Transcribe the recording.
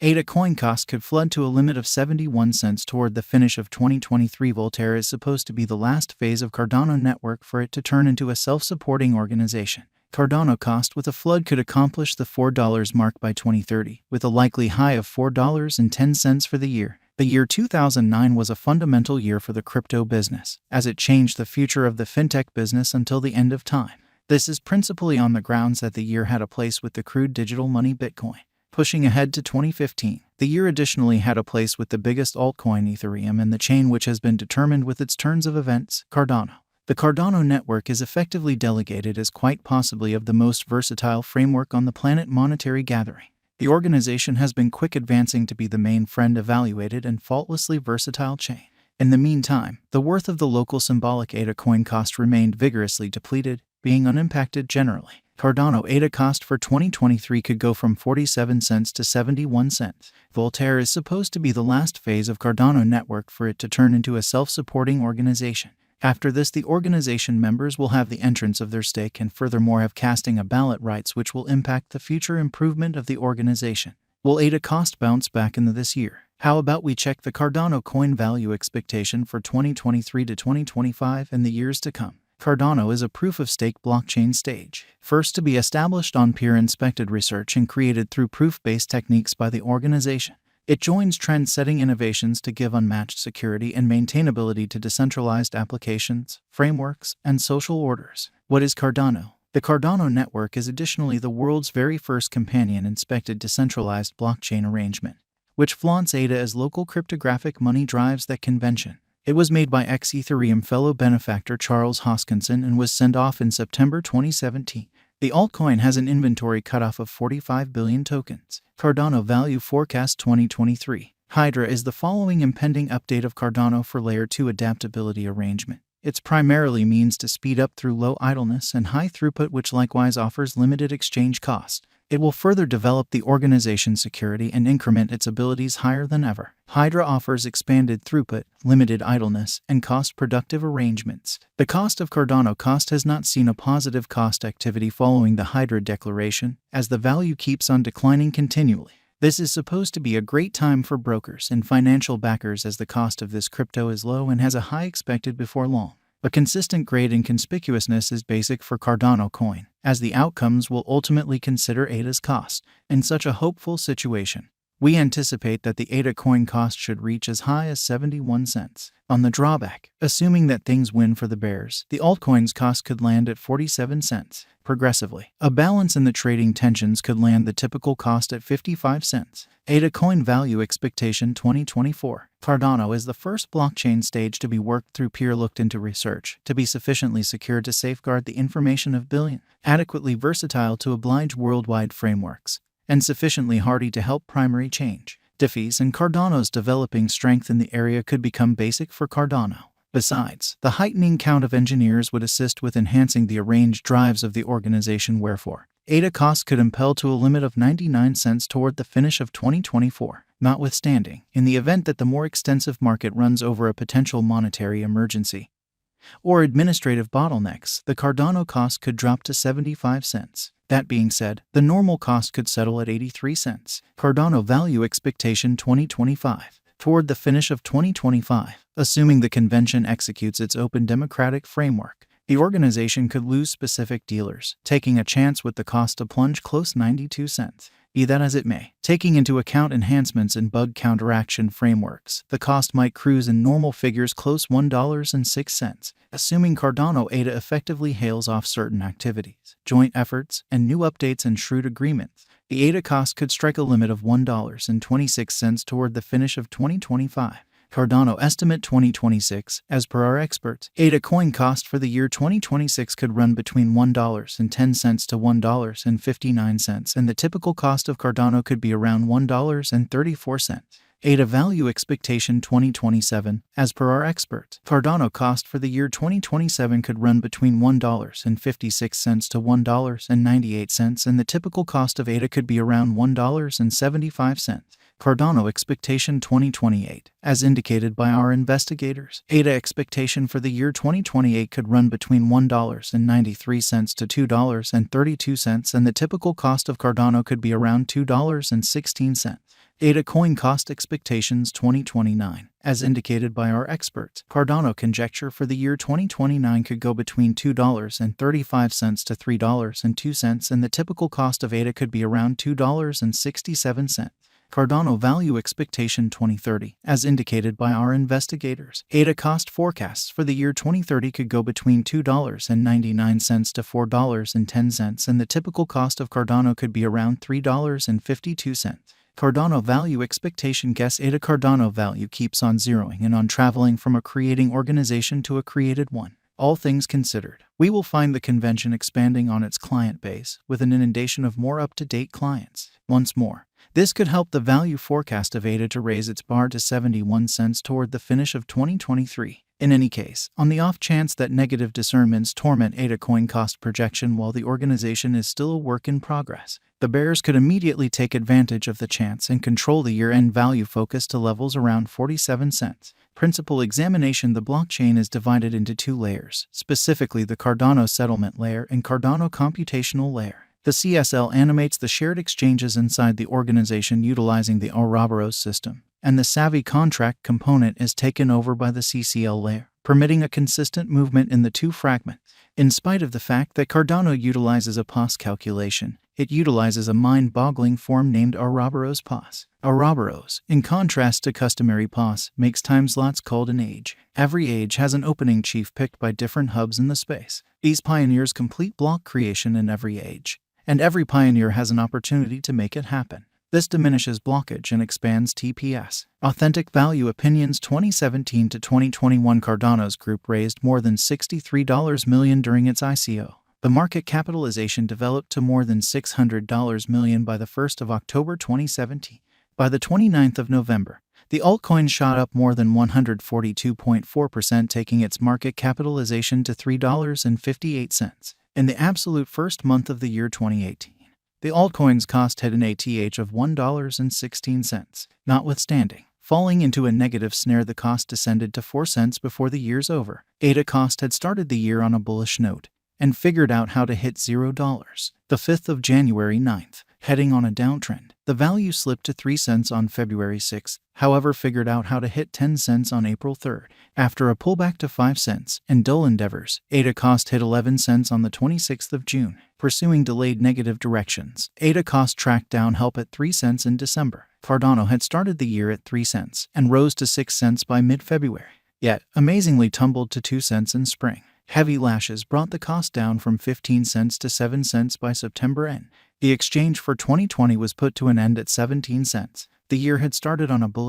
ADA coin cost could flood to a limit of 71 cents toward the finish of 2023. Voltaire is supposed to be the last phase of Cardano network for it to turn into a self-supporting organization. Cardano cost with a flood could accomplish the $4 mark by 2030, with a likely high of $4.10 for the year. The year 2009 was a fundamental year for the crypto business, as it changed the future of the fintech business until the end of time. This is principally on the grounds that the year had a place with the crude digital money Bitcoin. Pushing ahead to 2015, the year additionally had a place with the biggest altcoin Ethereum and the chain which has been determined with its turns of events, Cardano. The Cardano network is effectively delegated as quite possibly of the most versatile framework on the planet monetary gathering. The organization has been quick advancing to be the main friend evaluated and faultlessly versatile chain. In the meantime, the worth of the local symbolic ADA coin cost remained vigorously depleted, being unimpacted generally. Cardano ADA cost for 2023 could go from 47 cents to 71 cents. Voltaire is supposed to be the last phase of Cardano network for it to turn into a self-supporting organization. After this, the organization members will have the entrance of their stake and furthermore have casting a ballot rights which will impact the future improvement of the organization. Will ADA cost bounce back into this year? How about we check the Cardano coin value expectation for 2023 to 2025 and the years to come? Cardano is a proof-of-stake blockchain stage, first to be established on peer-inspected research and created through proof-based techniques by the organization. It joins trend-setting innovations to give unmatched security and maintainability to decentralized applications, frameworks, and social orders. What is Cardano? The Cardano network is additionally the world's very first companion-inspected decentralized blockchain arrangement, which flaunts ADA as local cryptographic money drives that convention. It was made by ex-Ethereum fellow benefactor Charles Hoskinson and was sent off in September 2017. The altcoin has an inventory cutoff of 45 billion tokens. Cardano Value Forecast 2023. Hydra is the following impending update of Cardano for Layer 2 adaptability arrangement. It's primarily means to speed up through low idleness and high throughput, which likewise offers limited exchange cost. It will further develop the organization's security and increment its abilities higher than ever. Hydra offers expanded throughput, limited idleness, and cost-productive arrangements. The cost of Cardano cost has not seen a positive cost activity following the Hydra declaration, as the value keeps on declining continually. This is supposed to be a great time for brokers and financial backers as the cost of this crypto is low and has a high expected before long. A consistent grade and conspicuousness is basic for Cardano coin, as the outcomes will ultimately consider ADA's cost. In such a hopeful situation, we anticipate that the ADA coin cost should reach as high as 71 cents. On the drawback, assuming that things win for the bears, the altcoin's cost could land at 47 cents. Progressively, a balance in the trading tensions could land the typical cost at 55 cents. ADA coin value expectation 2024. Cardano is the first blockchain stage to be worked through peer-looked into research, to be sufficiently secure to safeguard the information of billion, adequately versatile to oblige worldwide frameworks, and sufficiently hardy to help primary change. Diffees and Cardano's developing strength in the area could become basic for Cardano. Besides, the heightening count of engineers would assist with enhancing the arranged drives of the organization, wherefore ADA cost could impel to a limit of 99 cents toward the finish of 2024. Notwithstanding, in the event that the more extensive market runs over a potential monetary emergency or administrative bottlenecks, the Cardano cost could drop to 75 cents. That being said, the normal cost could settle at 83 cents. Cardano value expectation 2025. Toward the finish of 2025, assuming the convention executes its open democratic framework, the organization could lose specific dealers, taking a chance with the cost to plunge close 92 cents. Be that as it may, taking into account enhancements in bug counteraction frameworks, the cost might cruise in normal figures close $1.06, assuming Cardano ADA effectively hails off certain activities, joint efforts, and new updates and shrewd agreements. The ADA cost could strike a limit of $1.26 toward the finish of 2025. Cardano estimate 2026. As per our experts, ADA coin cost for the year 2026 could run between $1.10 to $1.59, and the typical cost of Cardano could be around $1.34. ADA value expectation 2027. As per our experts, Cardano cost for the year 2027 could run between $1.56 to $1.98, and the typical cost of ADA could be around $1.75. Cardano expectation 2028. As indicated by our investigators, ADA expectation for the year 2028 could run between $1.93 to $2.32, and the typical cost of Cardano could be around $2.16. ADA coin cost expectations 2029. As indicated by our experts, Cardano conjecture for the year 2029 could go between $2.35 to $3.02, and the typical cost of ADA could be around $2.67. Cardano value expectation 2030. As indicated by our investigators, ADA cost forecasts for the year 2030 could go between $2.99 to $4.10, and the typical cost of Cardano could be around $3.52. Cardano value expectation guess ADA Cardano value keeps on zeroing and on traveling from a creating organization to a created one. All things considered, we will find the convention expanding on its client base with an inundation of more up-to-date clients. Once more, this could help the value forecast of ADA to raise its bar to 71 cents toward the finish of 2023. In any case, on the off chance that negative discernments torment ADA coin cost projection while the organization is still a work in progress, the bears could immediately take advantage of the chance and control the year-end value focus to levels around 47 cents. Principal examination. The blockchain is divided into two layers, specifically the Cardano settlement layer and Cardano computational layer. The CSL animates the shared exchanges inside the organization utilizing the Ouroboros system, and the Savvy contract component is taken over by the CCL layer, permitting a consistent movement in the two fragments. In spite of the fact that Cardano utilizes a POS calculation, it utilizes a mind-boggling form named Ouroboros POS. Ouroboros, in contrast to customary POS, makes time slots called an age. Every age has an opening chief picked by different hubs in the space. These pioneers complete block creation in every age, and every pioneer has an opportunity to make it happen. This diminishes blockage and expands TPS. Authentic Value Opinions 2017 to 2021. Cardano's group raised more than $63 million during its ICO. The market capitalization developed to more than $600 million by the 1st of October 2017. By the 29th of November, the altcoin shot up more than 142.4%, taking its market capitalization to $3.58. In the absolute first month of the year 2018, the altcoin's cost hit an ATH of $1.16. Notwithstanding falling into a negative snare, the cost descended to 4 cents before the year's over. ADA cost had started the year on a bullish note and figured out how to hit $0. The 5th of January 9th, heading on a downtrend. The value slipped to 3 cents on February 6th, however figured out how to hit 10 cents on April 3rd. After a pullback to 5 cents and dull endeavors, ADA cost hit 11 cents on the 26th of June. Pursuing delayed negative directions, ADA cost tracked down help at 3 cents in December. Cardano had started the year at 3 cents and rose to 6 cents by mid-February, yet amazingly tumbled to 2 cents in spring. Heavy lashes brought the cost down from 15 cents to 7 cents by September end. The exchange for 2020 was put to an end at 17 cents. The year had started on a bullish